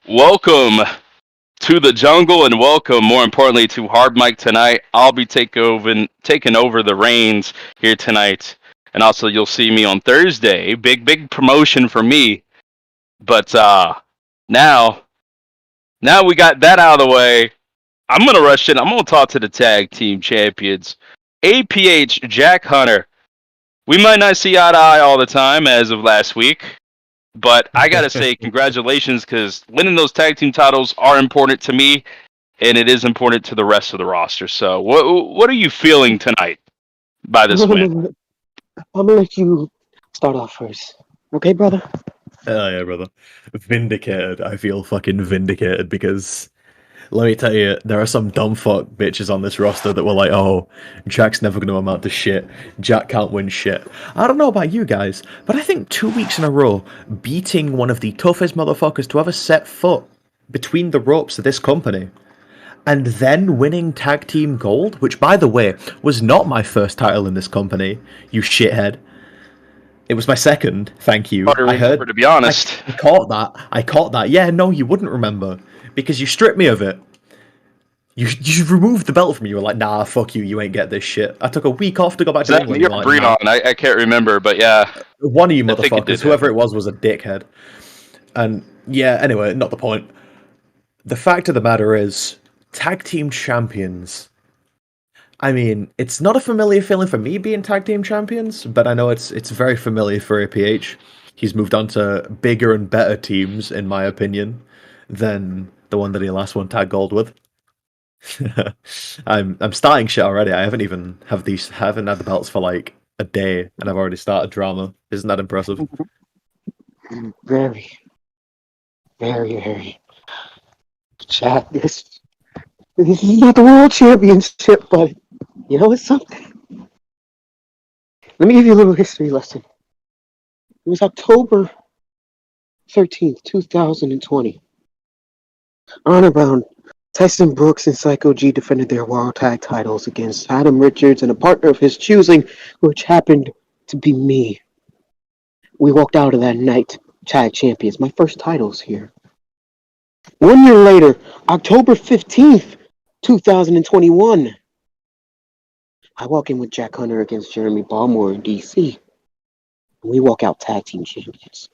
Welcome to the jungle, and welcome, more importantly, to Hardmic tonight. I'll be taking over the reins here tonight, and also you'll see me on Thursday. Big promotion for me. But now, now we got that out of the way. I'm gonna rush in. I'm gonna talk to the tag team champions, APH Jack Hunter. We might not see eye to eye all the time as of last week. But I gotta say, congratulations, because winning those tag team titles are important to me, and it is important to the rest of the roster. So, what are you feeling tonight by this I'm win? gonna, I'm gonna let you start off first. Okay, brother? Hell yeah, brother. Vindicated. I feel fucking vindicated because let me tell you, there are some dumb fuck bitches on this roster that were like, oh, Jack's never going to amount to shit. Jack can't win shit. I don't know about you guys, but I think 2 weeks in a row, beating one of the toughest motherfuckers to ever set foot between the ropes of this company, and then winning tag team gold, which by the way, was not my first title in this company, you shithead. It was my second, thank you. Hard to I remember, heard. to be honest. I caught that. I caught that. Yeah, no, you wouldn't remember because you stripped me of it. You removed the belt from me. You were like, nah, fuck you. You ain't get this shit. I took a week off to go back Is to that England. me You're or like, Breon? nah. I can't remember, but yeah, One of you I think it motherfuckers, did whoever happen. it was a dickhead. And yeah, anyway, not the point. The fact of the matter is, tag team champions. I mean, it's not a familiar feeling for me being tag team champions, but I know it's very familiar for APH. He's moved on to bigger and better teams, in my opinion, than the one that he last won tag gold with. I'm starting shit already. I haven't had the belts for like a day, and I've already started drama. Isn't that impressive? Very, very. Chat, this is not the world championship, but you know it's something. Let me give you a little history lesson. It was October 13th, 2020. Honor Bound, Tyson Brooks and Psycho G defended their World Tag titles against Adam Richards and a partner of his choosing, which happened to be me. We walked out of that night tag champions, my first titles here. 1 year later, October 15th, 2021, I walk in with Jack Hunter against Jeremy Balmore in DC. And we walk out tag team champions.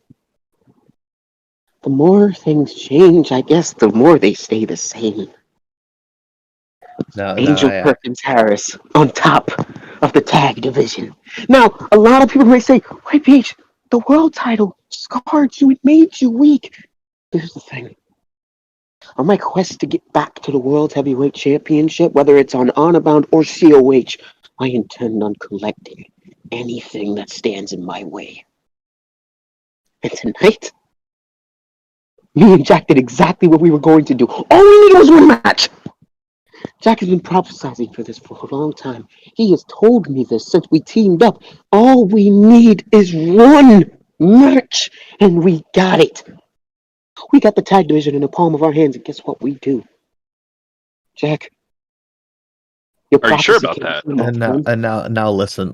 The more things change, I guess, the more they stay the same. No, Angel I Perkins Harris on top of the tag division. Now, a lot of people may say, wait, Peach, the world title scarred you, it made you weak. Here's the thing. On my quest to get back to the World Heavyweight Championship, whether it's on Honor Bound or COH, I intend on collecting anything that stands in my way. And tonight, me and Jack did exactly what we were going to do. All we needed was one match. Jack has been prophesizing for this for a long time. He has told me this since we teamed up. All we need is one match, and we got it. We got the tag division in the palm of our hands, and guess what we do? Jack, your Are you sure prophecy about came that? true, my friend. now listen.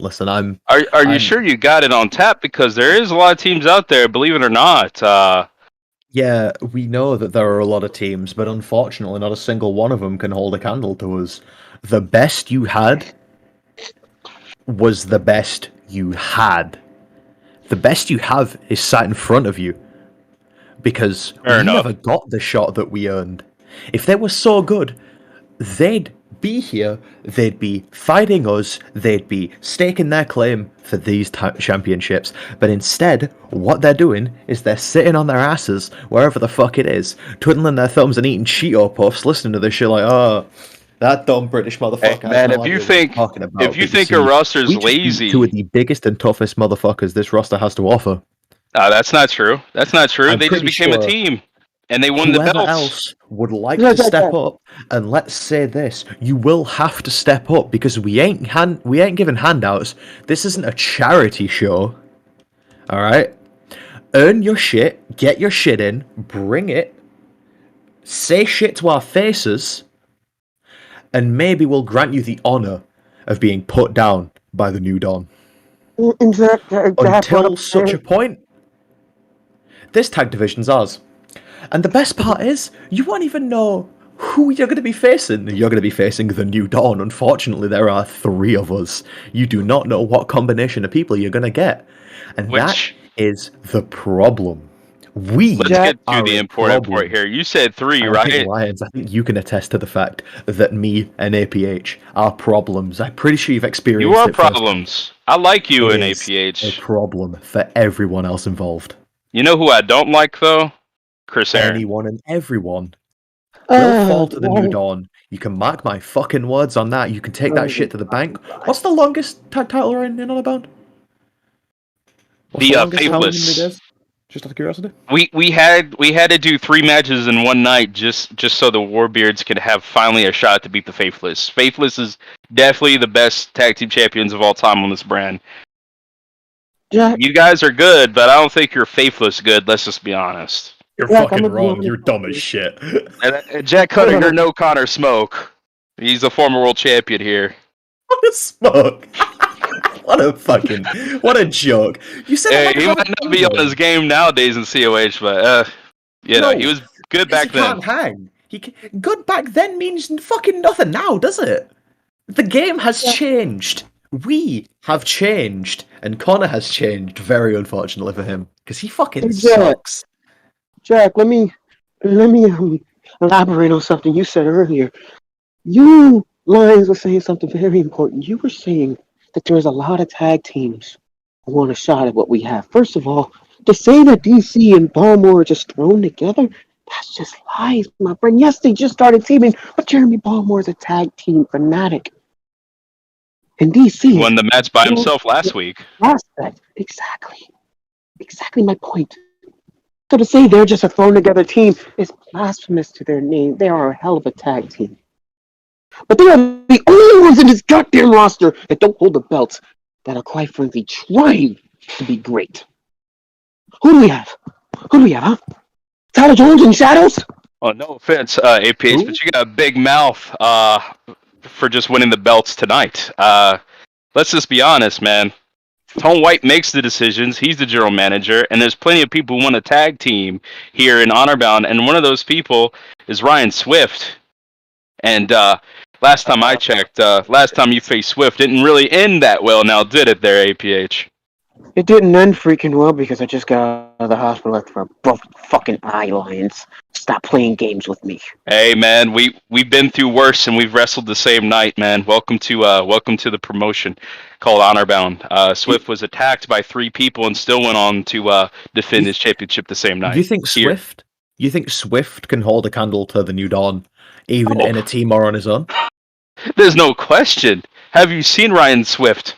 Are you I'm sure you got it on tap? Because there is a lot of teams out there, believe it or not. Yeah, we know that there are a lot of teams, but unfortunately, not a single one of them can hold a candle to us. The best you had was the best you had. The best you have is sat in front of you because Fair we enough. never got the shot that we earned. If they were so good, they'd be here, they'd be fighting us, they'd be staking their claim for these championships. But instead, what they're doing is they're sitting on their asses, wherever the fuck it is, twiddling their thumbs and eating Cheeto Puffs, listening to this shit like, oh, that dumb British Hey, motherfucker has man, no idea what he's talking if about. you But you think a see, roster's we just beat two lazy, of the biggest and toughest motherfuckers this roster has to offer. that's not true. That's not true. I'm They just pretty became a sure team, and they won the whoever belts. else would like to Jack, Jack, step Jack. up, and let's say this, you will have to step up because we ain't giving handouts. This isn't a charity show. All right? Earn your shit, get your shit in, bring it, say shit to our faces, and maybe we'll grant you the honor of being put down by the New Dawn. And Jack, what I'm Until such a saying, point, this tag division's ours. And the best part is, you won't even know who you're going to be facing. You're going to be facing the New Dawn. Unfortunately, there are 3 of us. You do not know what combination of people you're going to get. And that Which is the problem. We let's Jack, get to are the a important part problem. here. You said 3, And I think, right? Lions, I think you can attest to the fact that me and APH are problems. I'm pretty sure you've You experienced are it firsthand. problems. I like you It in is a APH. problem for everyone else involved. You know who I don't like though? Chris Aaron. Anyone and everyone will fall to the New Why- Dawn. You can mark my fucking words on that. You can take that shit to the bank. why- What's the longest tag title reign in Honor Bound? What's The the longest? How many Faithless. days? Just out of curiosity. We had to do 3 matches in one night just so the Warbeards could have finally a shot to beat the Faithless. Faithless is definitely the best tag team champions of all time on this brand. Jack, You guys are good, but I don't think you're Faithless good. Let's just be honest. You're Jack, fucking I'm gonna be wrong. honest You're with dumb as you. shit. And Jack Cutter, you're no Connor Smoke. He's a former world champion here. What a smoke. What a joke. You said Hey, it like he how might it not be on was. his game nowadays in COH, but you know, No, he was good because back he then. can't hang. Good back then means fucking nothing now, does it? The game has changed. We have changed, and Connor has changed. Very unfortunately for him, because he fucking Hey, Jack. sucks. Jack, let me elaborate on something you said earlier. You, Lions, were saying something very important. You were saying that there's a lot of tag teams who want a shot at what we have. First of all, to say that DC and Baltimore are just thrown together, that's just lies, my friend. Yes, they just started teaming, but Jeremy Baltimore is a tag team fanatic. And DC He is won the match by himself last week. prospect. Exactly my point. So to say they're just a thrown together team is blasphemous to their name. They are a hell of a tag team. But they are the only ones in this goddamn roster that don't hold the belts that are quite frankly trying to be great. Who do we have? Huh? Tyler Jones and Shadows? Oh, no offense, APH, Who? but you got a big mouth for just winning the belts tonight. Let's just be honest, man. Tone White makes the decisions. He's the general manager, and there's plenty of people who want a tag team here in Honor Bound, and one of those people is Ryan Swift. And last time I checked, last time you faced Swift didn't really end that well now, did it there, APH? It didn't end freaking well because I just got out of the hospital after a broken fucking eye, Lions. Stop playing games with me. Hey, man, we've been through worse, and we've wrestled the same night, man. Welcome to the promotion called Honor Bound. Swift was attacked by 3 people and still went on to defend his championship the same night. You think Here. Swift? You think Swift can hold a candle to the New Dawn, even in a team or on his own? There's no question. Have you seen Ryan Swift?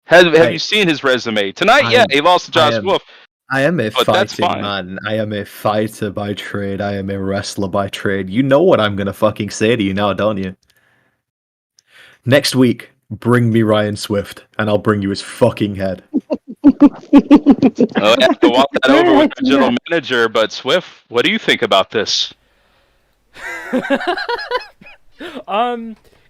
Have Hey, you seen his resume? Tonight, I yeah, am- he lost to Josh I am- Wolf. I am a But that's fighting fine. man. I am a fighter by trade. I am a wrestler by trade. You know what I'm gonna fucking say to you now, don't you? Next week, bring me Ryan Swift, and I'll bring you his fucking head. I have to walk that over with the general manager, but Swift, what do you think about this?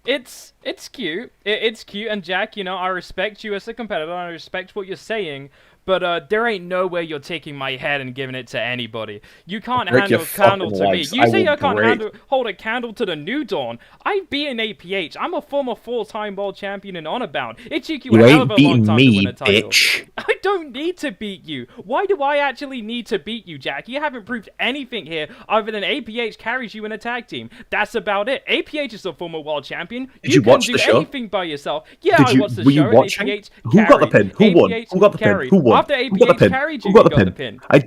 It's cute. It's cute, and Jack, you know, I respect you as a competitor, and I respect what you're saying, but there ain't no way you're taking my head and giving it to anybody. You can't break handle your a candle fucking to me. legs. You I say will I can't break- hold a candle to the New Dawn. I've beaten APH. I'm a former 4-time world champion in Honor Bound. It took you You a hell of ain't a long beating time to win me, a title. bitch. I don't need to beat you. Why do I actually need to beat you, Jack? You haven't proved anything here other than APH carries you in a tag team. That's about it. APH is a former world champion. Did you can watch do the show? anything by yourself. Yeah, Did I you- watched the were you show. and watching? APH Who got the pin? Who won? APH Who got the pin? carried. Who won? After Who got the APH pin? carried you, Who got you the got the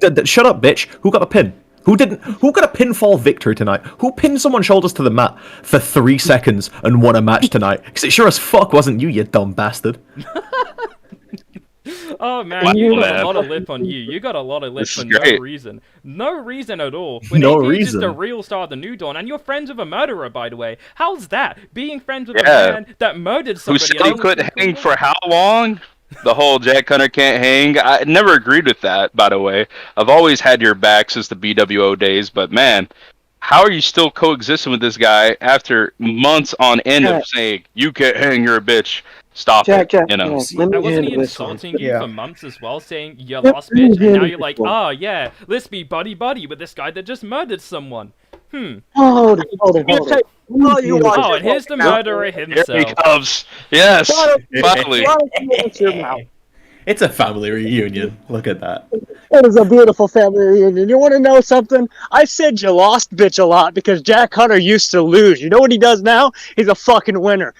pin? pin. Shut up, bitch. Who got the pin? Who didn't? Who got a pinfall victory tonight? Who pinned someone's shoulders to the mat for 3 seconds and won a match tonight? Because it sure as fuck wasn't you, you dumb bastard. Oh man, Wow, you got man. a lot of lip on you. You got a lot of lip This for is no great. reason. No reason at all. When No APH is the reason. real star of the New Dawn, and you're friends with a murderer, by the way. How's that? Being friends with Yeah. a man that murdered Who somebody. said and he almost couldn't killed hang him? for how long? The whole Jack Hunter can't hang. I never agreed with that, by the way. I've always had your back since the BWO days, but man, how are you still coexisting with this guy after months on end of saying, you can't hang, you're a bitch? Stop Jack, it. You know. Jack, let me And wasn't he handle this one. insulting you Yeah. for months as well, saying you Yep, lost bitch, and now handle you're like, this one. oh yeah, let's be buddy with this guy that just murdered someone. Hold it. Oh, you watch Oh, it. and here's the Now, murderer Here he himself. comes. Yes. Why don't you- Finally. why don't you watch your mouth? It's a family reunion. Look at that. It is a beautiful family reunion. You want to know something? I said you lost bitch a lot because Jack Hunter used to lose. You know what he does now? He's a fucking winner.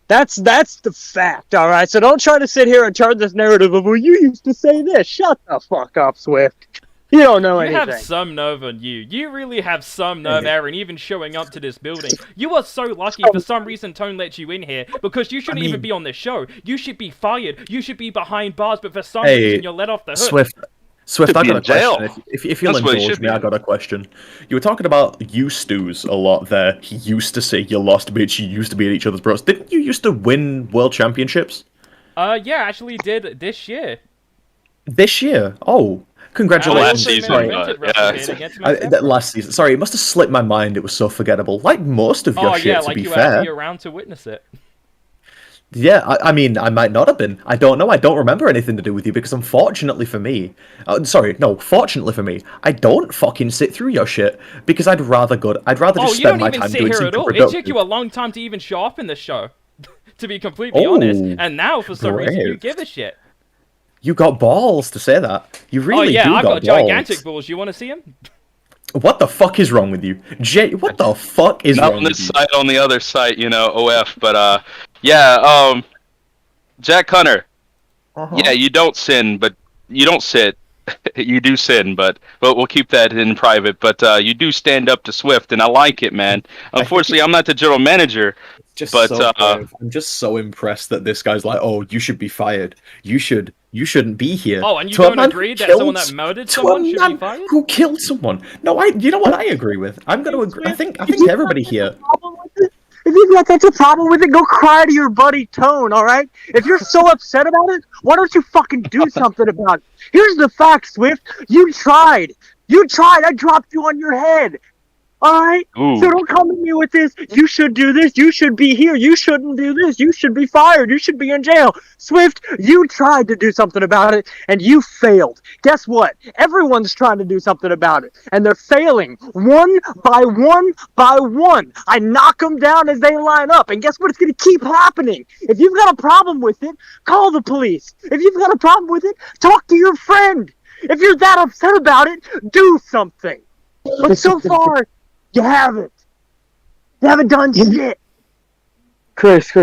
That's the fact, all right? So don't try to sit here and turn this narrative of, well, you used to say this. Shut the fuck up, Swift. You don't know You anything. have some nerve on you. You really have some nerve, Aaron, even showing up to this building. You are so lucky for some reason Tone let you in here, because you shouldn't even be on this show. You should be fired. You should be behind bars, but for some reason you're let off the hook. Swift, Could I be got a in jail. question. If you'll That's what he indulge should me, be. I got a question. You were talking about used to's a lot there. He used to say you lost bitch, you used to be at each other's bros. Didn't you used to win world championships? Yeah, actually did this year. This year? Oh, congratulations. Last season, Sorry. but, yeah. Against That last season. Sorry, it must have slipped my mind. It was so forgettable. Like most of your Oh shit, yeah, to like be you had to fair. be around to witness it. Yeah, I mean, I might not have been. I don't know. I don't remember anything to do with you because, fortunately for me, I don't fucking sit through your shit because I'd rather Oh, just you spend don't my even time sit doing here something at all. It productive. took you a long time to even show up in the show, to be completely honest. And now, for some reason, you great. give a shit. You got balls to say that. You really Oh yeah, do I've got balls. gigantic balls. You want to see them? What the fuck is wrong with you, Jay? What the fuck is Not wrong on this with you? side, on the other side, you know, OF. But yeah, Jack Hunter. Yeah, you don't sin, but you don't sit. You do sin, but we'll keep that in private. But you do stand up to Swift, and I like it, man. Unfortunately, I'm not the general manager. Just But, so brave. I'm just so impressed that this guy's like, oh, you should be fired. You shouldn't be here. Oh, and you To a don't man agree who that someone killed- that murdered to a someone should be man fired? Who killed someone? No, you know what I agree with. I'm gonna agree. I think everybody here. If you've got such a problem with it, go cry to your buddy Tone, all right? If you're so upset about it, why don't you fucking do something about it? Here's the fact, Swift. You tried. I dropped you on your head. All right? Ooh. So don't come at me with this. You should do this. You should be here. You shouldn't do this. You should be fired. You should be in jail. Swift, you tried to do something about it, and you failed. Guess what? Everyone's trying to do something about it, and they're failing one by one by one. I knock them down as they line up, and guess what? It's going to keep happening. If you've got a problem with it, call the police. If you've got a problem with it, talk to your friend. If you're that upset about it, do something. But so far, you haven't. You haven't done shit. Chris,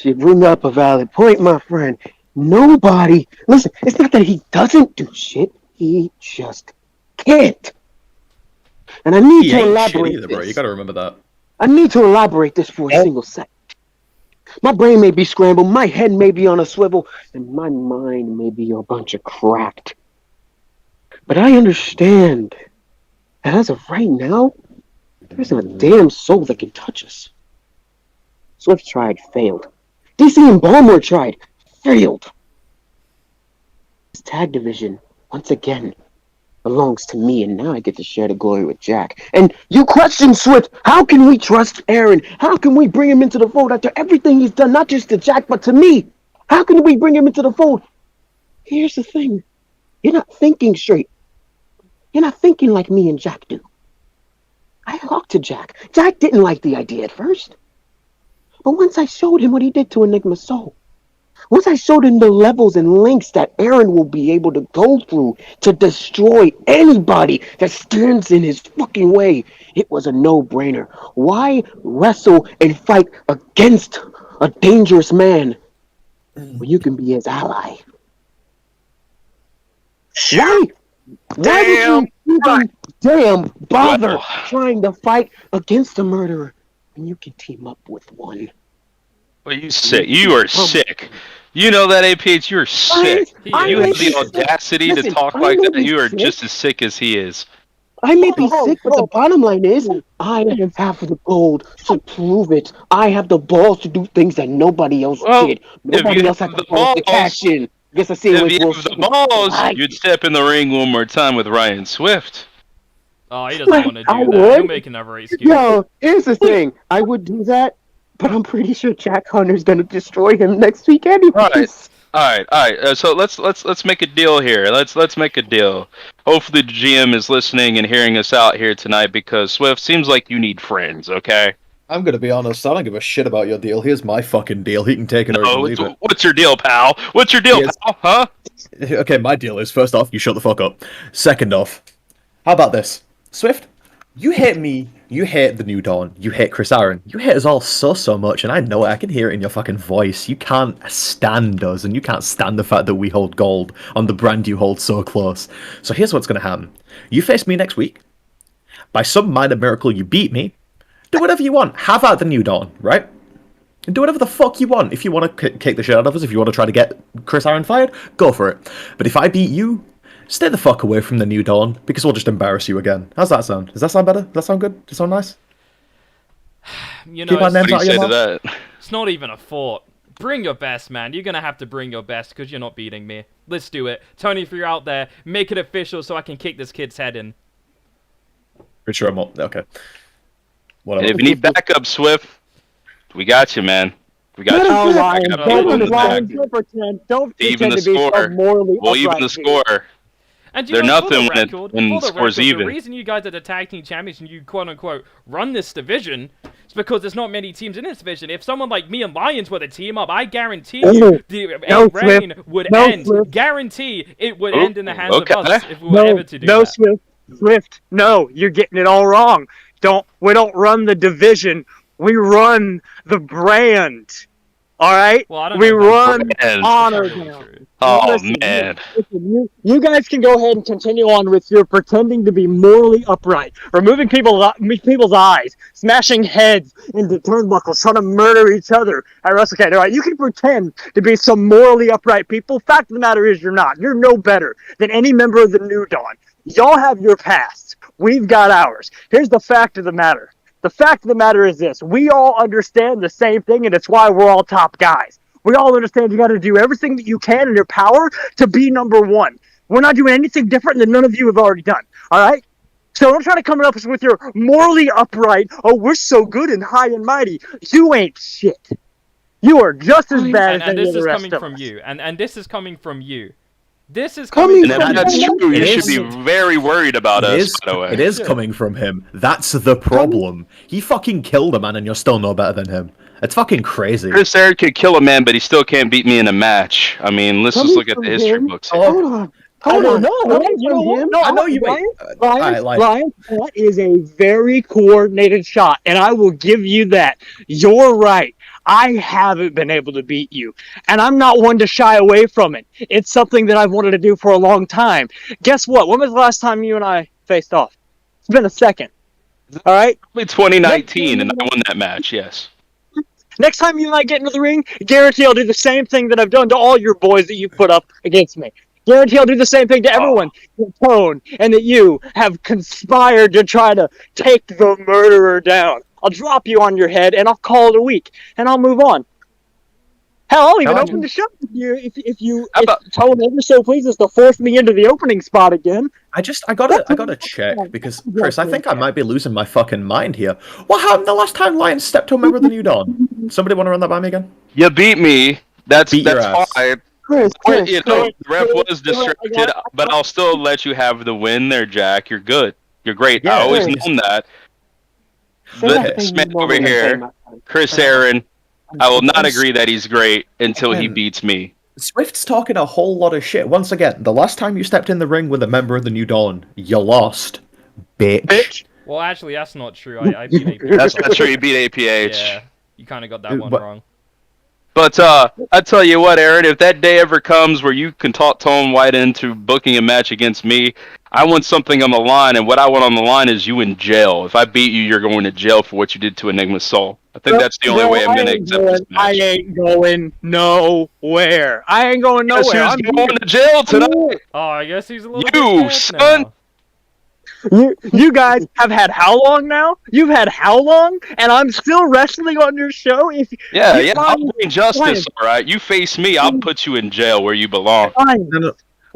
you bring up a valid point, my friend. Nobody, listen, it's not that he doesn't do shit, he just can't. And I need He to ain't shit elaborate either, bro. this. You gotta remember that. I need to elaborate this for a single second. My brain may be scrambled, my head may be on a swivel, and my mind may be a bunch of cracked. But I understand that as of right now, there isn't a damn soul that can touch us. Swift tried, failed. DC and Baltimore tried, failed. This tag division, once again, belongs to me, and now I get to share the glory with Jack. And you question Swift, how can we trust Aaron? How can we bring him into the fold after everything he's done, not just to Jack, but to me? How can we bring him into the fold? Here's the thing. You're not thinking straight. You're not thinking like me and Jack do. I talked to Jack. Jack didn't like the idea at first. But once I showed him what he did to Enigma's soul, once I showed him the levels and links that Aaron will be able to go through to destroy anybody that stands in his fucking way, it was a no-brainer. Why wrestle and fight against a dangerous man when you can be his ally? Why would you even bother trying to fight against a murderer when you can team up with one? Well, you sick. You are sick. You know that, APH. You're sick. You have the audacity to talk like that. You are just as sick as he is. I may be sick, but the bottom line is, I have half of the gold to prove it. I have the balls to do things that nobody else did. Nobody else had the balls to cash in. Guess I see If you have the balls, you'd step in the ring one more time with Ryan Swift. Oh, he doesn't want to do I that. would. He'll make another excuse. Yo, here's the thing. I would do that, but I'm pretty sure Jack Hunter's gonna destroy him next week anyways. All right. So let's make a deal here. Let's make a deal. Hopefully, the GM is listening and hearing us out here tonight because Swift seems like you need friends. Okay. I'm gonna be honest, I don't give a shit about your deal. Here's my fucking deal. He can take it or No, leave it. what's your deal, pal? What's your deal, Yes. pal? Huh? Okay, my deal is, first off, you shut the fuck up. Second off, how about this? Swift, you hate me, you hate the New Dawn, you hate Chris Aaron, you hate us all so much, and I know it, I can hear it in your fucking voice. You can't stand us, and you can't stand the fact that we hold gold on the brand you hold so close. So here's what's gonna happen. You face me next week. By some minor miracle, you beat me. Do whatever you want. Have at the New Dawn, right? And do whatever the fuck you want. If you want to kick the shit out of us, if you want to try to get Chris Aaron fired, go for it. But if I beat you, stay the fuck away from the New Dawn, because we'll just embarrass you again. How's that sound? Does that sound better? Does that sound good? Does that sound nice? You Keep know, our names What out do of you your say to mouth. that? it's not even a thought. Bring your best, man. You're gonna have to bring your best because you're not beating me. Let's do it. Tony, if you're out there, make it official so I can kick this kid's head in. Pretty sure I'm up. Okay. Whatever. And if you need backup, Swift, we got you, man. We got you. Oh, Ryan, I got don't, a little Ryan, back. don't Even pretend the to be so score. morally Well, even upright the here. score. And They're you know, for nothing the when it- record, when for the score's record, even. the reason you guys are the tag team champions and you quote unquote run this division is because there's not many teams in this division. If someone like me and Lions were to team up, I guarantee you the No, reign would No, end. Swift. Guarantee it would Ooh, end in the hands okay. of us if we were ever to do no, that. Swift, no, you're getting it all wrong. We don't run the division. We run the brand. All right? Well, I don't We know about run that. That's honor not really down. true. Oh, Listen, man. You guys can go ahead and continue on with your pretending to be morally upright, removing people's eyes, smashing heads into turnbuckles, trying to murder each other at WrestleCade. All right, you can pretend to be some morally upright people. Fact of the matter is, you're not. You're no better than any member of the New Dawn. Y'all have your past. We've got ours. Here's the fact of the matter. The fact of the matter is this. We all understand the same thing, and it's why we're all top guys. We all understand you got to do everything that you can in your power to be number one. We're not doing anything different than none of you have already done. All right? So don't try to come up with your morally upright, oh, we're so good and high and mighty. You ain't shit. You are just as bad And as any this of the is rest coming of from us. you. And this is coming from you. This is Coming coming And from if that's you. true, you It should is- be very worried about It us, is, by the way. it is Sure. coming from him. That's the problem. He fucking killed a man and you're still no better than him. It's fucking crazy. Chris Aaron could kill a man, but he still can't beat me in a match. I mean, let's just look at the history books here. Hold on. I Hold don't on. know. Coming You know from what? him? No, I know you Ryan, wait. Ryan, Alright, like- Ryan, that is a very coordinated shot, and I will give you that. You're right. I haven't been able to beat you, and I'm not one to shy away from it. It's something that I've wanted to do for a long time. Guess what? When was the last time you and I faced off? It's been a second. All right? Probably 2019, and I won that match, yes. Next time you and I get into the ring, guarantee I'll do the same thing that I've done to all your boys that you put up against me. Guarantee I'll do the same thing to everyone, Tone, and that you have conspired to try to take the murderer down. I'll drop you on your head, and I'll call it a week, and I'll move on. Hell, I'll even No, I open the show How about- if Tone ever so pleases to force me into the opening spot again. I gotta check because Chris, I think I might be losing my fucking mind here. What happened the last time Lions stepped to a member of the New Dawn? Somebody want to run that by me again? You beat me. That's Beat your ass. fine. Chris, Well, Chris, you know, Chris. the ref was distracted, but I'll still let you have the win there, Jack. You're good. You're great. Yeah, I always Chris. known that. Say that This thing man you know over when I say here, my friend. Chris Aaron, I will not I'm- agree that he's great until he Again. beats me. Swift's talking a whole lot of shit. Once again, the last time you stepped in the ring with a member of the New Dawn, you lost, bitch. Well, actually, that's not true. I beat AP. That's not true. He beat APH. Yeah, you kind of got that one But- wrong. But I tell you what, Aaron, if that day ever comes where you can talk Tone White into booking a match against me, I want something on the line, and what I want on the line is you in jail. If I beat you, you're going to jail for what you did to Enigma's soul. I think that's the only way I'm going to accept this I match. ain't going nowhere. I ain't going Guess nowhere. who's I'm going to jail tonight? Oh, I guess he's a little You, bit mad son! now. You guys have had how long now? You've had how long? And I'm still wrestling on your show? Yeah, You yeah, I'll find- bring justice, alright? You face me, I'll put you in jail where you belong. Fine. No, no.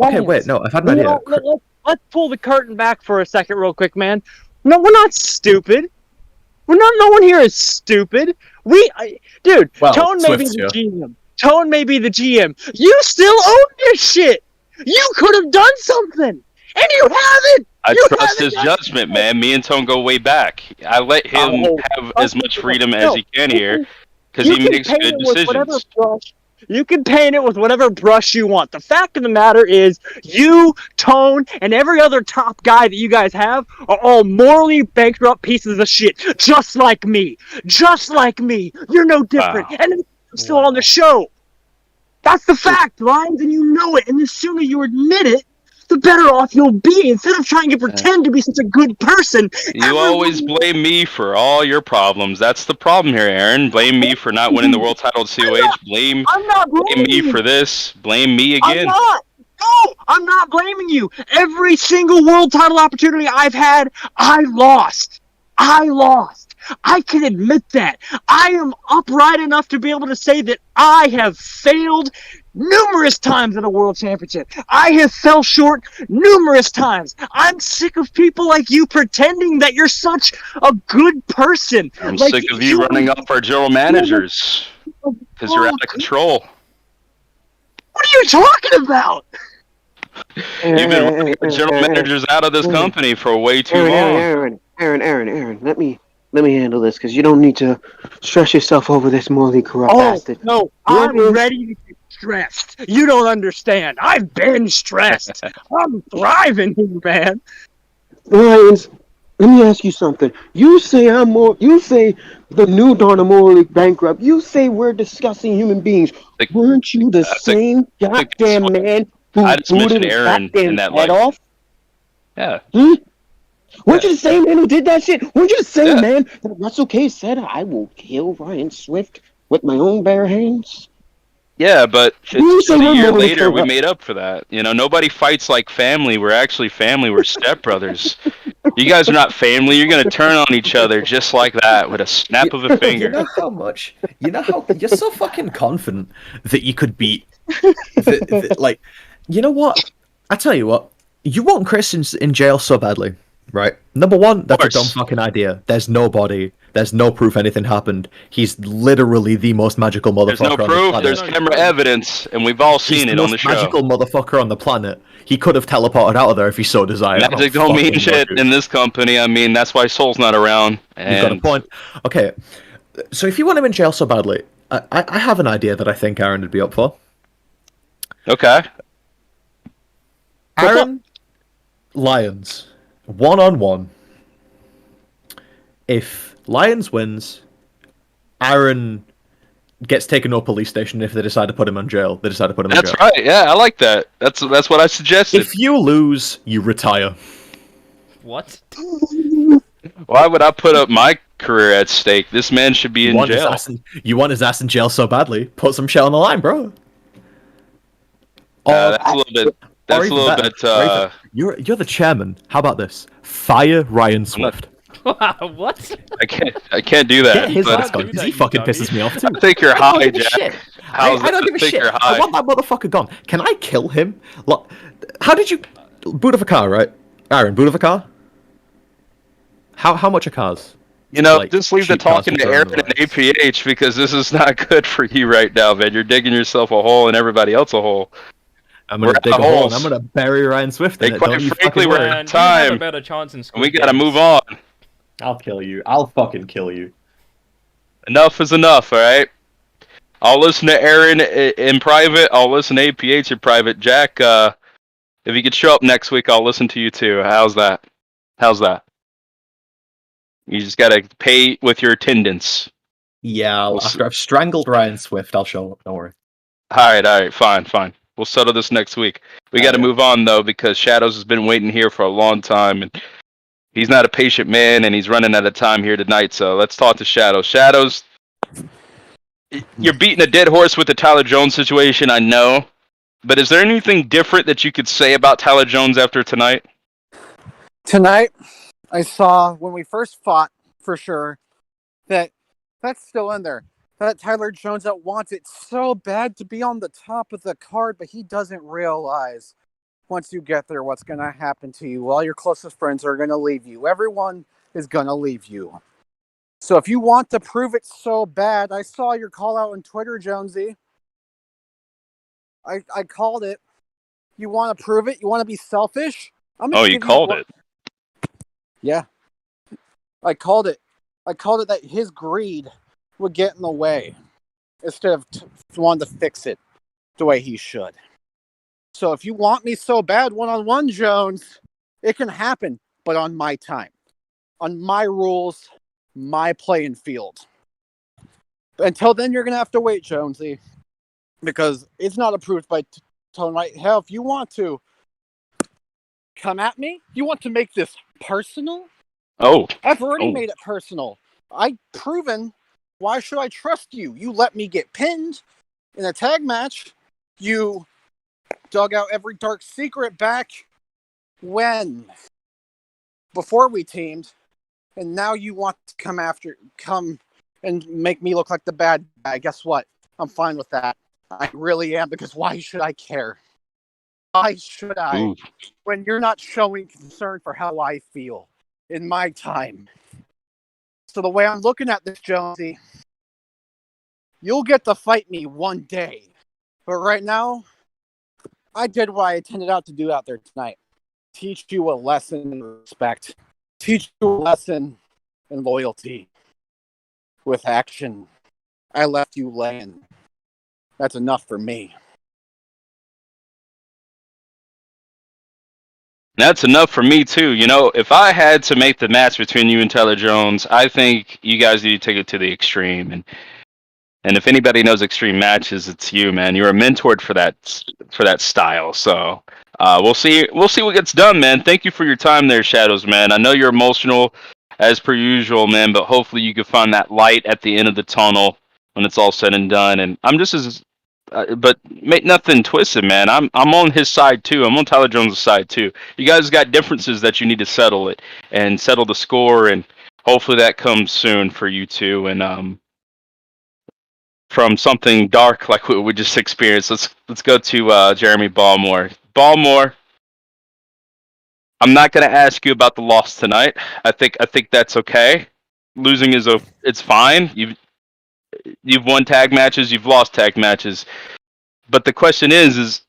Okay, wait, no, I've had an You idea. know, let's pull the curtain back for a second real quick, man. No, we're not stupid. No one here is stupid. Dude, Well, Tone may be Swift's the here. GM. Tone may be the GM. You still own this shit. You could have done something, and you haven't. I You trust haven't his done judgment, it. man. Me and Tone go way back. I let him have as much freedom as he can here because You he can makes paint good it with whatever decisions. brush. You can paint it with whatever brush you want. The fact of the matter is, you, Tone, and every other top guy that you guys have are all morally bankrupt pieces of shit, just like me. Just like me. You're no different. Wow. And I'm still on the show. That's the fact, Lions, and you know it. And the sooner you admit it, the better off you'll be. Instead of trying to pretend to be such a good person, You always blame me for all your problems. That's the problem here, Aaron. Blame me for not winning the world title at COH. Blame I'm not blaming me you. for this. Blame me I'm again. not. No, I'm not blaming you. Every single world title opportunity I've had, I lost. I lost. I can admit that. I am upright enough to be able to say that I have failed numerous times at a world championship. I have fell short numerous times. I'm sick of people like you pretending that you're such a good person. I'm Like, sick of you running off our general managers because you're out of control. What are you talking about? You've been running our general managers out of this company for way too long. Aaron, let me handle this because you don't need to stress yourself over this morally corrupt Oh, bastard. no, I'm ready to get stressed. You don't understand. I've been stressed. I'm thriving here, man. Lions, let me ask you something. You say the new Dawn are morally bankrupt. You say we're discussing human beings. Weren't you the same goddamn man who I just booted mentioned his Aaron goddamn in that head light. off? Yeah. Weren't you the same man who did that shit? Weren't you the same Yeah. man that Retsuke said, I will kill Ryan Swift with my own bare hands? Yeah, but You it's say just a we're year morally later we corrupt. made up for that. You know, nobody fights like family. We're actually family. We're stepbrothers. You guys are not family. You're gonna turn on each other just like that with a snap of a You finger. know how much? You know how you're so fucking confident that you could beat. Like, you know what? I tell you what. You want Chris in jail so badly, right? Number one, that's a dumb course. fucking idea. There's no body. There's no proof anything happened. He's literally the most magical motherfucker There's no on the proof. planet. There's camera evidence, and we've all He's seen the it on most the show. magical motherfucker on the planet. He could have teleported out of there if he so desired. Magic don't mean shit in this company. I mean, that's why Soul's not around. You've got a And point. Okay, so if you want him in jail so badly, I have an idea that I think Aaron would be up for. okay, Aaron, Lions, 1-on-1. If Lions wins, Aaron gets taken to a police station. If they decide to put him in jail, they decide to put him in that's jail. right. Yeah, I like that. That's what I suggested. If you lose, you retire. What? Why would I put up my career at stake? This man should be in jail. You want his ass in jail so badly? Put some shit on the line, bro. That's a little bit. That's a little bit. You're the chairman. How about this? Fire Ryan Swift. What? I can't do that. Get his but ass gone, because he fucking pisses me off too. I think you're I high, don't give a Jack. shit. How's I don't that? give a think shit. you're I high. want that motherfucker gone. Can I kill him? Look, how did you boot of a car, right? Aaron, boot of a car. How much are cars? You know, Like, just leave the cheap cars talking to for Aaron throwing and the APH because this is not good for you right now, man. You're digging yourself a hole and everybody else a hole. I'm gonna We're dig out a of hole and holes. I'm gonna bury Ryan Swift in Hey, it. quite Don't you frankly, fucking we're worry. at Man, you have a time. better chance in school. We gotta games. move on. I'll kill you. I'll fucking kill you. Enough is enough, all right? I'll listen to Aaron in private. I'll listen to APH in private. Jack, if you could show up next week, I'll listen to you too. How's that? How's that? You just gotta pay with your attendance. Yeah, We'll after I've strangled Ryan Swift, I'll show up. Don't worry. All right, fine. We'll settle this next week. We got to move on though because Shadows has been waiting here for a long time, and he's not a patient man, and he's running out of time here tonight. So let's talk to Shadows. Shadows, you're beating a dead horse with the Tyler Jones situation, I know, but is there anything different that you could say about Tyler Jones after tonight? Tonight, I saw when we first fought, for sure, that's still in there. That Tyler Jones that wants it so bad to be on the top of the card, but he doesn't realize once you get there what's going to happen to you. All your closest friends are going to leave you. Everyone is going to leave you. So if you want to prove it so bad, I saw your call out on Twitter, Jonesy. I called it. You want to prove it? You want to be selfish? I'm Oh, gonna you give called you it. Yeah, I called it. I called it that his greed would get in the way instead of wanting to fix it the way he should. So if you want me so bad one-on-one, Jones, it can happen, but on my time, on my rules, my playing field. Until then, you're going to have to wait, Jonesy, because it's not approved by Tone White. Hell, if you want to come at me, you want to make this personal? Oh, I've already oh, made it personal. I've proven. Why should I trust you? You let me get pinned in a tag match. You dug out every dark secret back when? Before we teamed. And now you want to come and make me look like the bad guy. Guess what? I'm fine with that. I really am, because why should I care? Why should I? ooh. When you're not showing concern for how I feel in my time. So the way I'm looking at this, Jonesy, you'll get to fight me one day. But right now, I did what I intended out to do out there tonight. Teach you a lesson in respect. Teach you a lesson in loyalty. With action. I left you laying. That's enough for me. That's enough for me too. You know, if I had to make the match between you and Tyler Jones, I think you guys need to take it to the extreme. And if anybody knows extreme matches, it's you, man. You're a mentored for that style. So we'll see. We'll see what gets done, man. Thank you for your time there, Shadows, man. I know you're emotional as per usual, man, but hopefully you can find that light at the end of the tunnel when it's all said and done. And I'm just as but make nothing twisted, man. I'm on his side too. I'm on Tyler Jones' side too. You guys got differences that you need to settle it and settle the score, and hopefully that comes soon for you two. And from something dark like what we just experienced, let's go to Jeremy Ballmore. Ballmore, I'm not gonna ask you about the loss tonight. I think that's okay. Losing is it's fine. You've won tag matches, you've lost tag matches. But the question is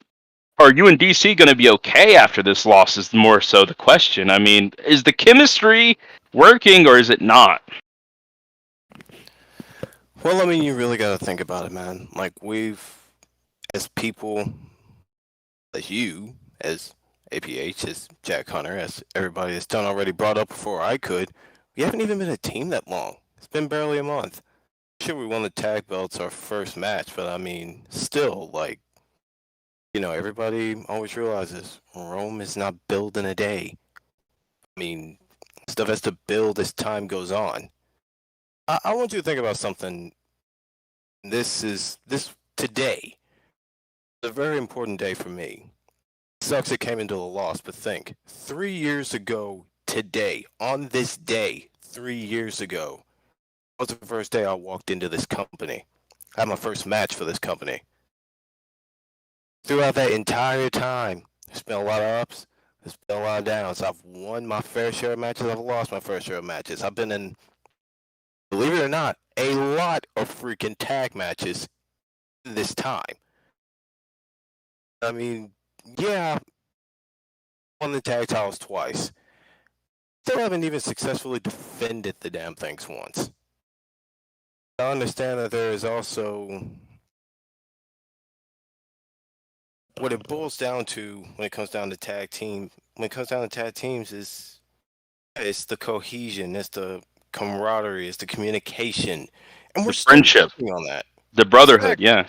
are you and DC going to be okay after this loss? Is more so the question. I mean, is the chemistry working or is it not? Well, I mean, you really got to think about it, man. Like, as people, as you, as APH, as Jack Hunter, as everybody has done already brought up before I could, we haven't even been a team that long. It's been barely a month. Sure, we won the tag belts our first match, but I mean, still, like, everybody always realizes Rome is not built in a day. I mean, stuff has to build as time goes on. I want you to think about something. This today. It's a very important day for me. It sucks it came into a loss, but think 3 years ago today, on this day, 3 years ago, was the first day I walked into this company. I had my first match for this company. Throughout that entire time, there's been a lot of ups, there's been a lot of downs. I've won my fair share of matches, I've lost my fair share of matches. I've been in, believe it or not, a lot of freaking tag matches this time. I mean, yeah, won the tag titles twice. Still haven't even successfully defended the damn things once. I understand that there is also what it boils down to when it comes down to tag teams is it's the cohesion, it's the camaraderie, it's the communication, and we're The still friendship, working on that. the brotherhood, yeah.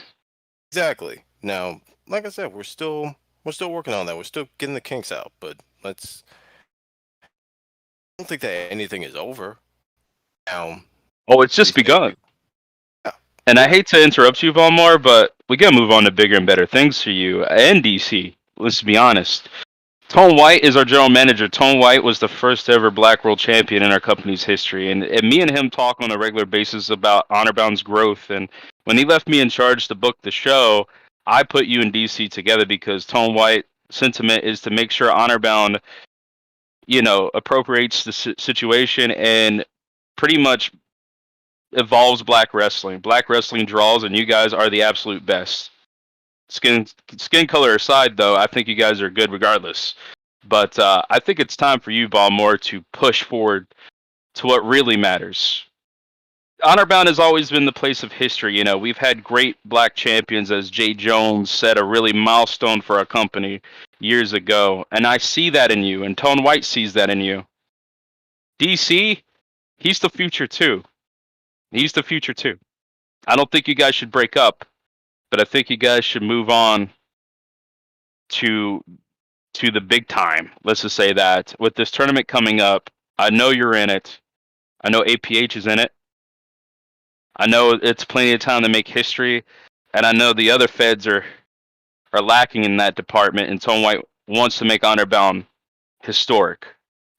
Exactly. Now, like I said, we're still working on that. We're still getting the kinks out, but I don't think that anything is over. Now, Oh, it's just these things, begun. yeah, And I hate to interrupt you, Valmar, but we gotta move on to bigger and better things for you and DC. Let's be honest. Tone White is our general manager. Tone White was the first ever Black World Champion in our company's history, and me and him talk on a regular basis about Honorbound's growth. And when he left me in charge to book the show, I put you and DC together because Tone White sentiment is to make sure Honorbound, appropriates the situation and pretty much evolves black wrestling. Black wrestling draws, and you guys are the absolute best. Skin color aside, though, I think you guys are good regardless. But I think it's time for you, Balmore, to push forward to what really matters. Honorbound has always been the place of history. You know, we've had great black champions, as Jay Jones set a really milestone for our company years ago, and I see that in you, and Tone White sees that in you. DC, he's the future too. He's the future too. I don't think you guys should break up, but I think you guys should move on to the big time. Let's just say that with this tournament coming up, I know you're in it. I know APH is in it. I know it's plenty of time to make history, and I know the other feds are lacking in that department, and Tone White wants to make Honor Bound historic.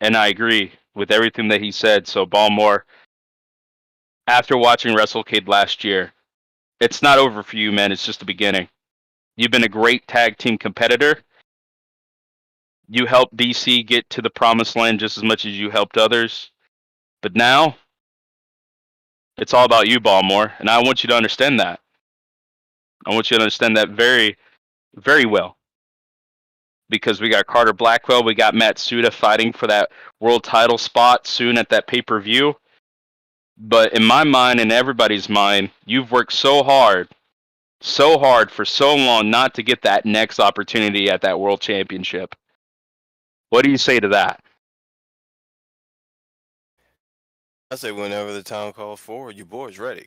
And I agree with everything that he said. So Balmore, after watching WrestleCade last year, it's not over for you, man. It's just the beginning. You've been a great tag team competitor. You helped DC get to the promised land just as much as you helped others. But now, it's all about you, Balmore, and I want you to understand that. I want you to understand that very, very well. Because we got Carter Blackwell, we got Matt Suda fighting for that world title spot soon at that pay-per-view. But in my mind and everybody's mind, you've worked so hard for so long not to get that next opportunity at that world championship. What do you say to that? I say whenever the time calls for, your boy's ready.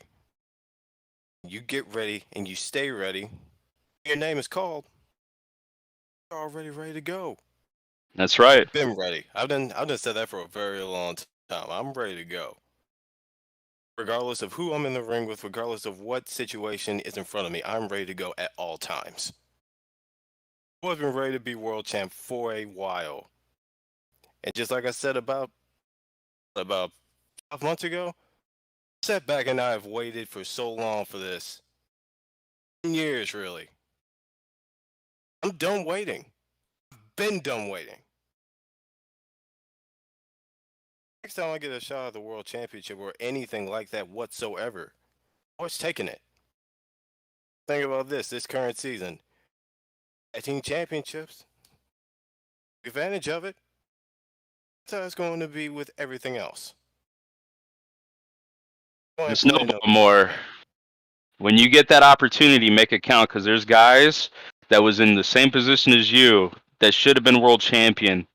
You get ready and you stay ready. Your name is called. You're already ready to go. That's right. Been ready. I've done said that for a very long time. I'm ready to go. Regardless of who I'm in the ring with, regardless of what situation is in front of me, I'm ready to go at all times. I've been ready to be world champ for a while. And just like I said about 5 months ago, sat back and I have waited for so long for this. 10 years, really. I'm done waiting. Been done waiting. Next time I get a shot at the World Championship or anything like that whatsoever, I was taking it. Think about this current season. 18 championships. Take advantage of it. That's how it's going to be with everything else. Just know more. When you get that opportunity, make it count, because there's guys that was in the same position as you that should have been world champion,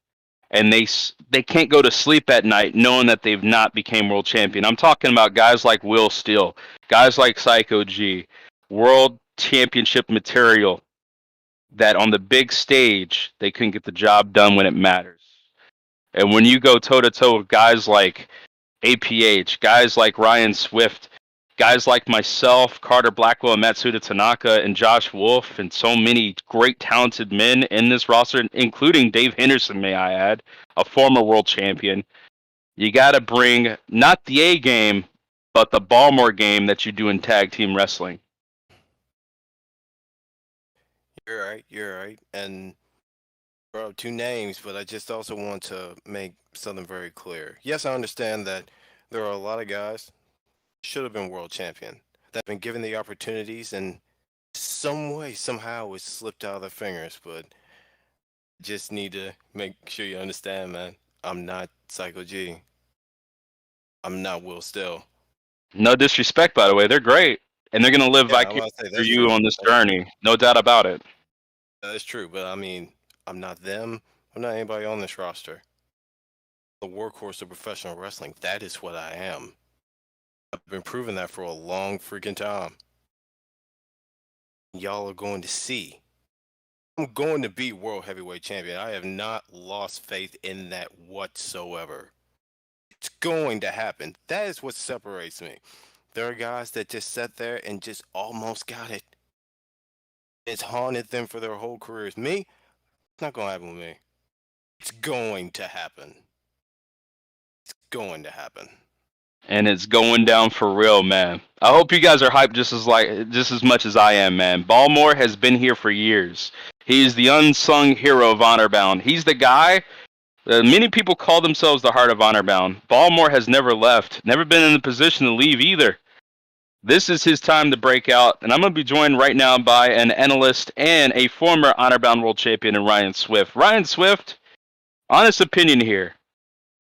and they can't go to sleep at night knowing that they've not became world champion. I'm talking about guys like Will Steele, guys like Psycho G, world championship material, that on the big stage they couldn't get the job done when it matters. And when you go toe to toe with guys like APH, guys like Ryan Swift, guys like myself, Carter Blackwell, Matsuda Tanaka, and Josh Wolf, and so many great talented men in this roster, including Dave Henderson, may I add, a former world champion. You got to bring not the A game, but the Balmore game that you do in tag team wrestling. You're right. And bro, 2 names, but I just also want to make something very clear. Yes, I understand that there are a lot of guys should have been world champion that have been given the opportunities and some way, somehow, it's slipped out of their fingers. But just need to make sure you understand, man. I'm not Psycho G. I'm not Will Still. No disrespect, by the way. They're great. And they're going to live vicariously through you on this journey. No doubt about it. That's true, but I mean, I'm not them. I'm not anybody on this roster. The workhorse of professional wrestling. That is what I am. I've been proving that for a long freaking time. Y'all are going to see. I'm going to be world heavyweight champion. I have not lost faith in that whatsoever. It's going to happen. That is what separates me. There are guys that just sat there and just almost got it. It's haunted them for their whole careers. Me, it's not going to happen with me. It's going to happen. It's going to happen. And it's going down for real, man. I hope you guys are hyped just as much as I am, man. Balmore has been here for years. He's the unsung hero of Honor Bound. He's the guy. Many people call themselves the Heart of Honor Bound. Balmore has never left, never been in the position to leave either. This is his time to break out, and I'm going to be joined right now by an analyst and a former Honor-Bound World Champion in Ryan Swift. Ryan Swift, honest opinion here.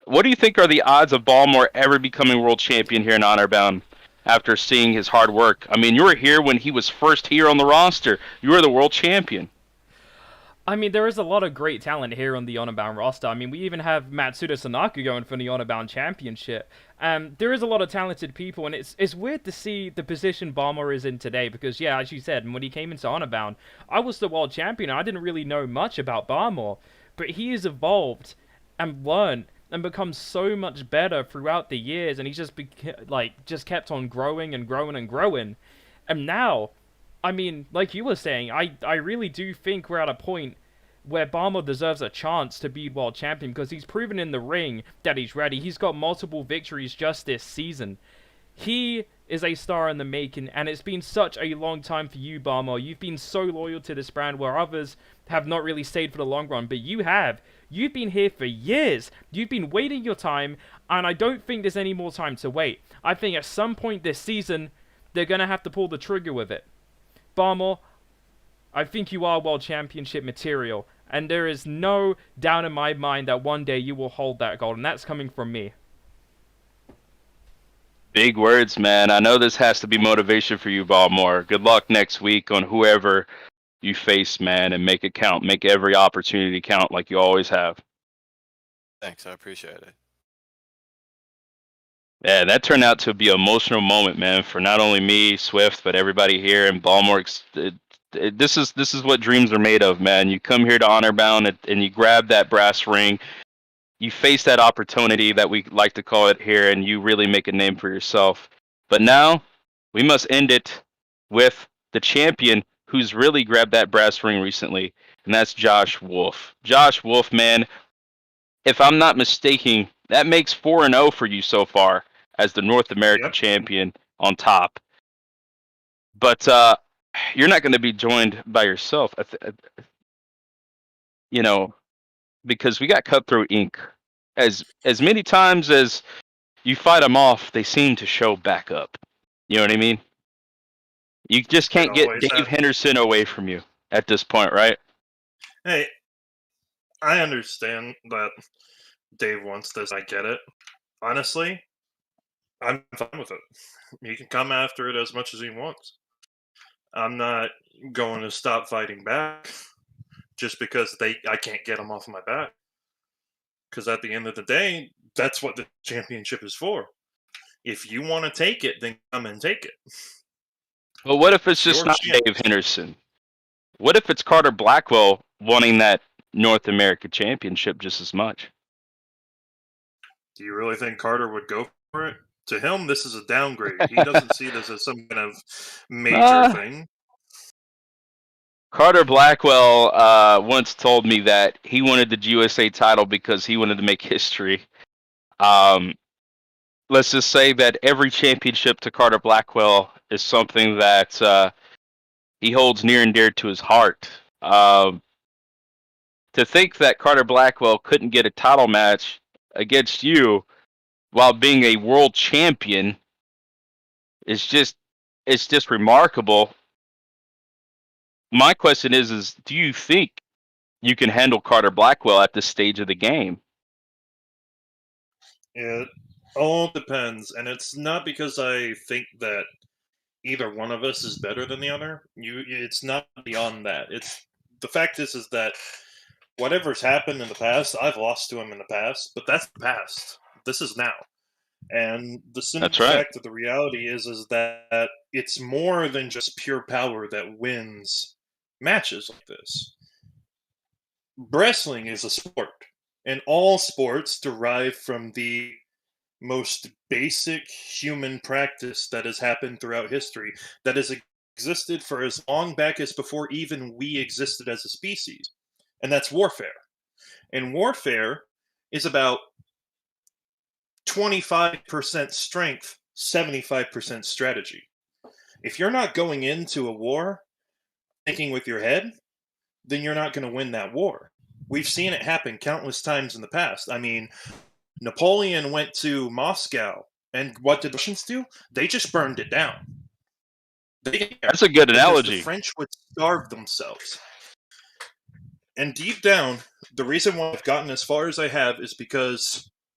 What do you think are the odds of Baltimore ever becoming world champion here in Honor-Bound after seeing his hard work? I mean, you were here when he was first here on the roster. You were the world champion. I mean, there is a lot of great talent here on the Honor-Bound roster. I mean, we even have Matsuda Sanaka going for the Honor-Bound Championship. There is a lot of talented people, and it's weird to see the position Balmer is in today, because, yeah, as you said, when he came into Honor-Bound, I was the world champion, and I didn't really know much about Balmer, but he has evolved and learned and become so much better throughout the years, and he's just kept on growing and growing and growing. And now, I mean, like you were saying, I really do think we're at a point where Balmer deserves a chance to be world champion, because he's proven in the ring that he's ready. He's got multiple victories just this season. He is a star in the making, and it's been such a long time for you, Balmer. You've been so loyal to this brand where others have not really stayed for the long run, but you have. You've been here for years. You've been waiting your time, and I don't think there's any more time to wait. I think at some point this season, they're going to have to pull the trigger with it. Balmer, I think you are world championship material, and there is no doubt in my mind that one day you will hold that gold, and that's coming from me. Big words, man. I know this has to be motivation for you, Baltimore. Good luck next week on whoever you face, man, and make it count. Make every opportunity count like you always have. Thanks, I appreciate it. Yeah, that turned out to be an emotional moment, man, for not only me, Swift, but everybody here in Baltimore. This is what dreams are made of, man. You come here to Honor-Bound and you grab that brass ring. You face that opportunity that we like to call it here, and you really make a name for yourself. But now, we must end it with the champion who's really grabbed that brass ring recently, and that's Josh Wolf. Josh Wolf, man, if I'm not mistaken, that makes 4-0 for you so far as the North American champion on top. But you're not going to be joined by yourself, because we got Cutthroat Inc. As many times as you fight them off, they seem to show back up. You know what I mean? You just can't get Dave Henderson away from you at this point, right? Hey, I understand that Dave wants this. I get it. Honestly, I'm fine with it. He can come after it as much as he wants. I'm not going to stop fighting back just because I can't get him off my back. Because at the end of the day, that's what the championship is for. If you want to take it, then come and take it. But what if it's just not Dave Henderson? What if it's Carter Blackwell wanting that North America championship just as much? Do you really think Carter would go for it? To him, this is a downgrade. He doesn't see this as some kind of major thing. Carter Blackwell once told me that he wanted the USA title because he wanted to make history. Let's just say that every championship to Carter Blackwell is something that he holds near and dear to his heart. To think that Carter Blackwell couldn't get a title match against you while being a world champion is just remarkable. My question is do you think you can handle Carter Blackwell at this stage of the game? It all depends, and it's not because I think that either one of us is better than the other. It's not beyond that. It's the fact is that whatever's happened in the past, I've lost to him in the past, but that's the past. This is now. And the simple fact of the reality is that it's more than just pure power that wins matches like this. Wrestling is a sport, and all sports derive from the most basic human practice that has happened throughout history, that has existed for as long back as before even we existed as a species, and that's warfare. And warfare is about 25% strength, 75% strategy. If you're not going into a war thinking with your head, then you're not going to win that war. We've seen it happen countless times in the past. I mean, Napoleon went to Moscow, and what did the Russians do? They just burned it down. They care That's a good because the analogy. French would starve themselves. And deep down, the reason why I've gotten as far as I have is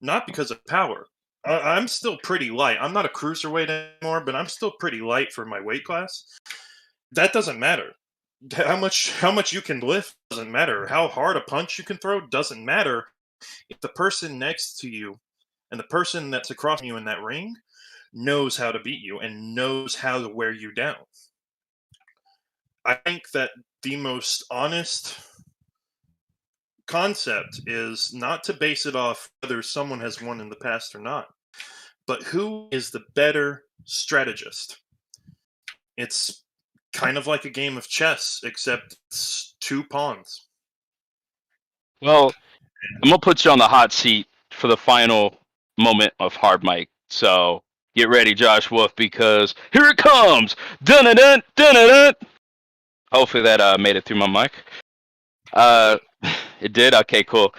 not because of power. I'm still pretty light. I'm not a cruiserweight anymore, but I'm still pretty light for my weight class. That doesn't matter. How much you can lift doesn't matter. How hard a punch you can throw doesn't matter. If the person next to you and the person that's across from you in that ring knows how to beat you and knows how to wear you down. I think that the most honest concept is not to base it off whether someone has won in the past or not, but who is the better strategist. It's kind of like a game of chess, except it's 2 pawns. Well, I'm gonna put you on the hot seat for the final moment of Hardmic. So get ready, Josh Wolf, because here it comes. Dun dun dun dun dun. Hopefully that made it through my mic. It did. Okay, cool.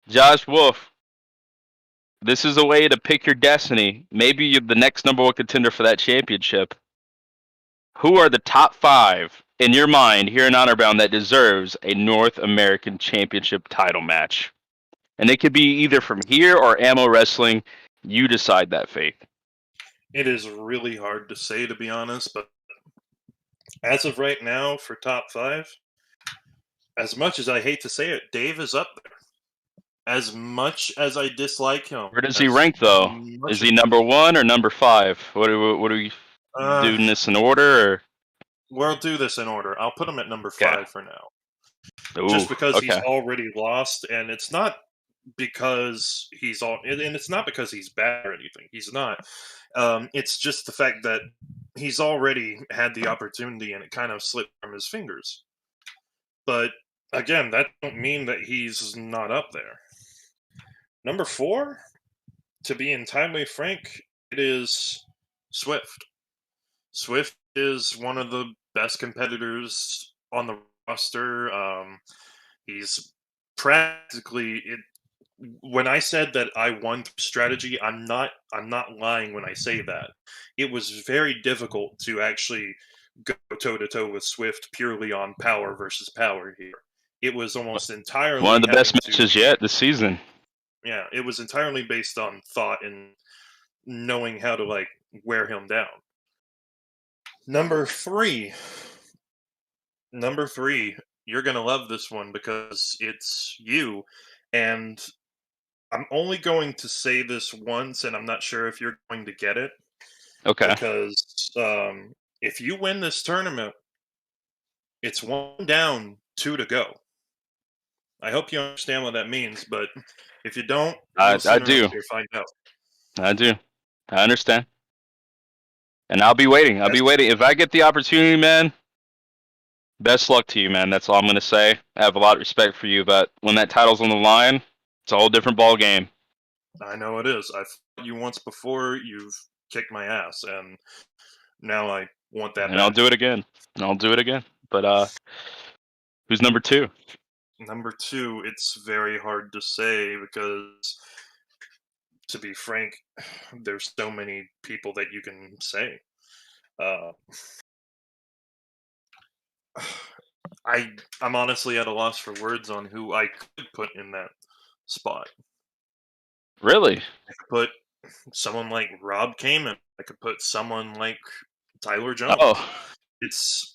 Josh Wolf, this is a way to pick your destiny. Maybe you're the next number one contender for that championship. Who are the top 5 in your mind here in Honorbound that deserves a North American Championship title match? And it could be either from here or Ammo Wrestling. You decide that, Faith. It is really hard to say, to be honest, but as of right now, for top 5, as much as I hate to say it, Dave is up there. As much as I dislike him. Where does he rank, though? Is he number 1 or number 5? What are we doing this in order? Or? We'll do this in order. I'll put him at number 5 for now. Ooh, just because okay. he's already lost, and it's not because it's not because he's bad or anything. He's not. It's just the fact that he's already had the opportunity, and it kind of slipped from his fingers. But again, that don't mean that he's not up there. Number 4, to be entirely frank, it is Swift. Swift is one of the best competitors on the roster. He's practically it. When I said that I won through strategy, I'm not lying when I say that. It was very difficult to actually go toe to toe with Swift purely on power versus power here. It was almost entirely one of the best having matches yet this season. Yeah, it was entirely based on thought and knowing how to like wear him down. Number 3, you're gonna love this one because it's you, and I'm only going to say this once, and I'm not sure if you're going to get it. Okay. Because if you win this tournament, it's 1 down, 2 to go. I hope you understand what that means, but if you don't, I do. Find out. I do. I understand. And I'll be waiting. I'll be waiting. If I get the opportunity, man, best luck to you, man. That's all I'm going to say. I have a lot of respect for you, but when that title's on the line, it's a whole different ball game. I know it is. I've fought you once before. You've kicked my ass, and now I want that. And back. I'll do it again. But who's number 2? Number 2, it's very hard to say because, to be frank, there's so many people that you can say. I'm honestly at a loss for words on who I could put in that spot. Really? I could put someone like Rob Kamen. I could put someone like Tyler Jones. Oh. It's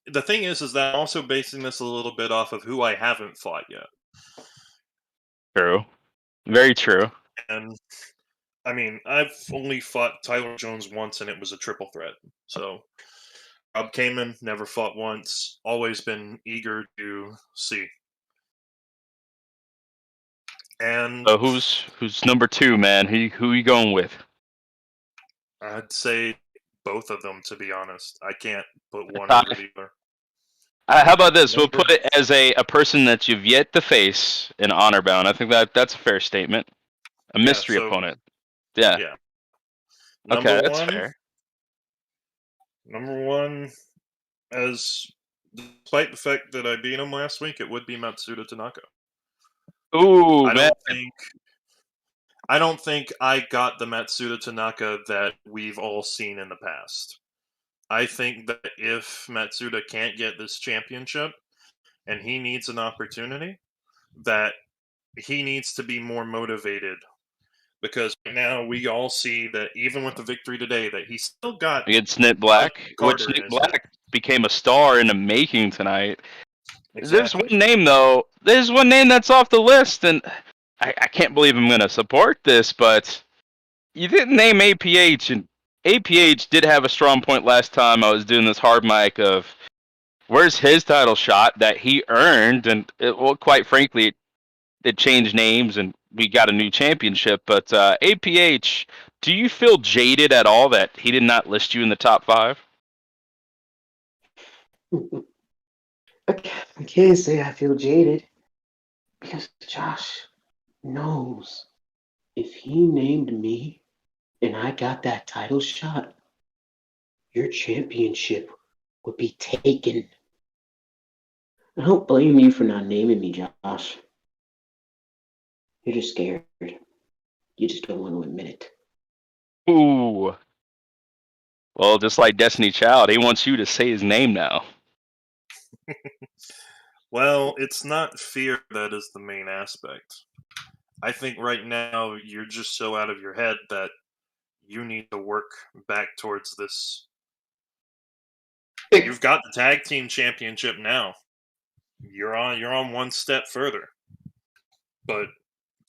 the thing is that I'm also basing this a little bit off of who I haven't fought yet. True. Very true. And I mean, I've only fought Tyler Jones once, and it was a triple threat. So Rob Kamen, never fought once. Always been eager to see. And so who's number 2, man? Who are you going with? I'd say both of them, to be honest. I can't put one over the other. How about this? We'll put it as a person that you've yet to face in Honor Bound. I think that's a fair statement. A mystery opponent. Yeah. Okay, that's fair. Number 1, as despite the fact that I beat him last week, it would be Matsuda Tanaka. Ooh, man. I don't think I got the Matsuda Tanaka that we've all seen in the past. I think that if Matsuda can't get this championship and he needs an opportunity, that he needs to be more motivated. Because right now we all see that even with the victory today, that he still got Against Nick Black, which Carter in Nick his head. Black became a star in the making tonight. There's Exactly. one name though. There's one name that's off the list, and I can't believe I'm going to support this, but you didn't name APH, and APH did have a strong point last time I was doing this hard mic of where's his title shot that he earned, and well, quite frankly, it changed names and we got a new championship. But APH, do you feel jaded at all that he did not list you in the top 5? I can't say I feel jaded because Josh knows if he named me and I got that title shot, your championship would be taken. I don't blame you for not naming me, Josh. You're just scared. You just don't want to admit it. Ooh. Well, just like Destiny Child, he wants you to say his name now. Well, it's not fear that is the main aspect. I think right now you're just so out of your head that you need to work back towards this. You've got the tag team championship now. You're on one step further. But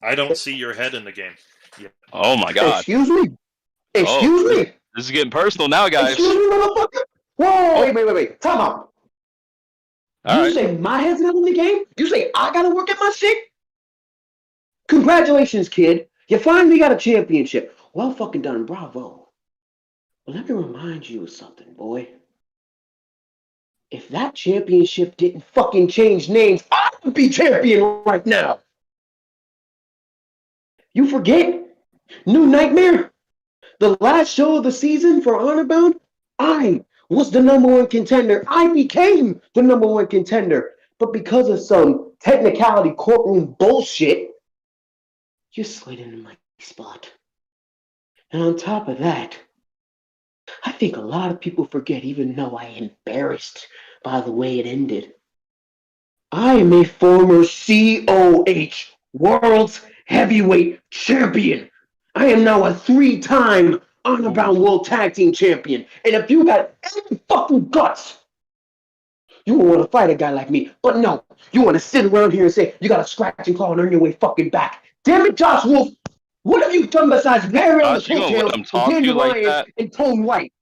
I don't see your head in the game yet. Oh my god. Excuse me? Excuse me? This is getting personal now, guys. Excuse me, motherfucker? Whoa, wait. Time out. You say my head's not in the game? You say I gotta work at my shit? Congratulations, kid. You finally got a championship. Well fucking done, bravo. But let me remind you of something, boy. If that championship didn't fucking change names, I would be champion right now. You forget? New Nightmare? The last show of the season for Honor Bound? I was the #1 contender. I became the #1 contender. But because of some technicality courtroom bullshit, you slid into my spot. And on top of that, I think a lot of people forget, even though I am embarrassed by the way it ended. I am a former COH World's Heavyweight Champion. I am now a 3-time Honor Bound World Tag Team Champion. And if you got any fucking guts, you would want to fight a guy like me. But no, you want to sit around here and say you got to scratch and claw and earn your way fucking back. Damn it, Josh Wolf. What have you done besides marry on the coattails of Dandelion and Tone White?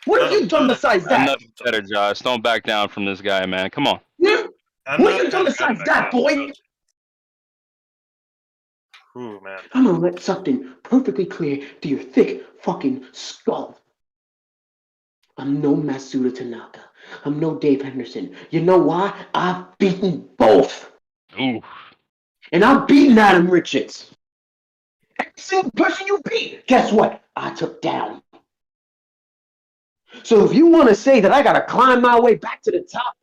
What have you done besides that? Nothing better, Josh. Don't back down from this guy, man. Come on. Yeah? What have you done besides that, boy? Ooh, man. I'm gonna let something perfectly clear to your thick fucking skull. I'm no Matsuda Tanaka. I'm no Dave Henderson. You know why? I've beaten both. Ooh. And I've beaten Adam Richards. Every single person you beat, guess what? I took down. So if you want to say that I gotta climb my way back to the top,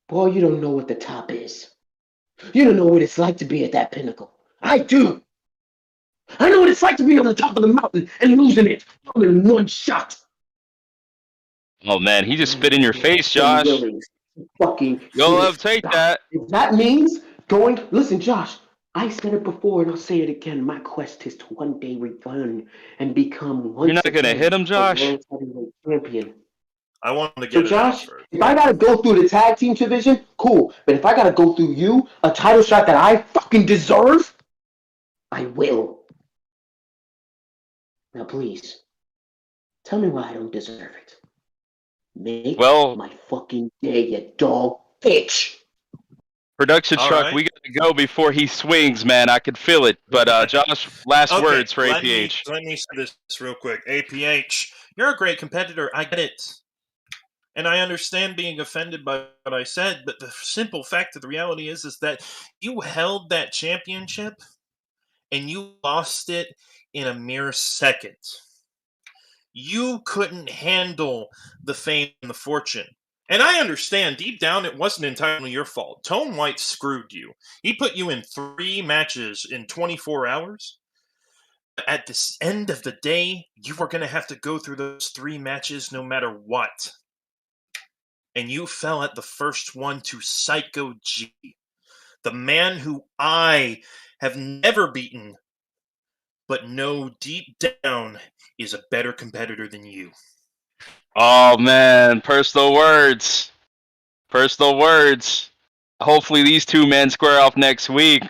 boy, you don't know what the top is. You don't know what it's like to be at that pinnacle. I do. I know what it's like to be on the top of the mountain and losing it all in one shot. Oh man, he just spit in your face, Josh. You'll love take that. If that means going, listen, Josh, I said it before and I'll say it again. My quest is to one day return and become You're not gonna hit him, Josh? Champion. I want him to get So Josh, if I gotta go through the tag team division, cool. But if I gotta go through you, a title shot that I fucking deserve, I will. Now please, tell me why I don't deserve it. Make my fucking day, you dog bitch. Production truck, we gotta go before he swings, man. I could feel it. But Josh, last words for APH. Let me say this real quick. APH, you're a great competitor. I get it. And I understand being offended by what I said, but the simple fact of the reality is that you held that championship and you lost it in a mere second. You couldn't handle the fame and the fortune. And I understand, deep down, it wasn't entirely your fault. Tone White screwed you. He put you in 3 matches in 24 hours. At the end of the day, you were going to have to go through those 3 matches no matter what. And you fell at the first one to Psycho G, the man who I have never beaten, but know deep down is a better competitor than you. Oh man, personal words. Personal words. Hopefully these two men square off next week.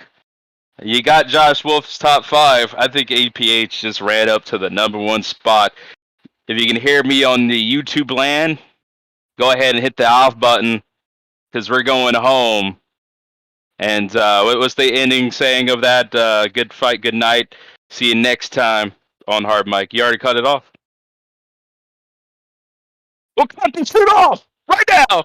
You got Josh Wolf's top 5. I think APH just ran up to the #1 spot. If you can hear me on the YouTube land, go ahead and hit the off button because we're going home. And what was the ending saying of that? Good fight, good night. See you next time on Hardmic. You already cut it off? We'll cut this shit off right now!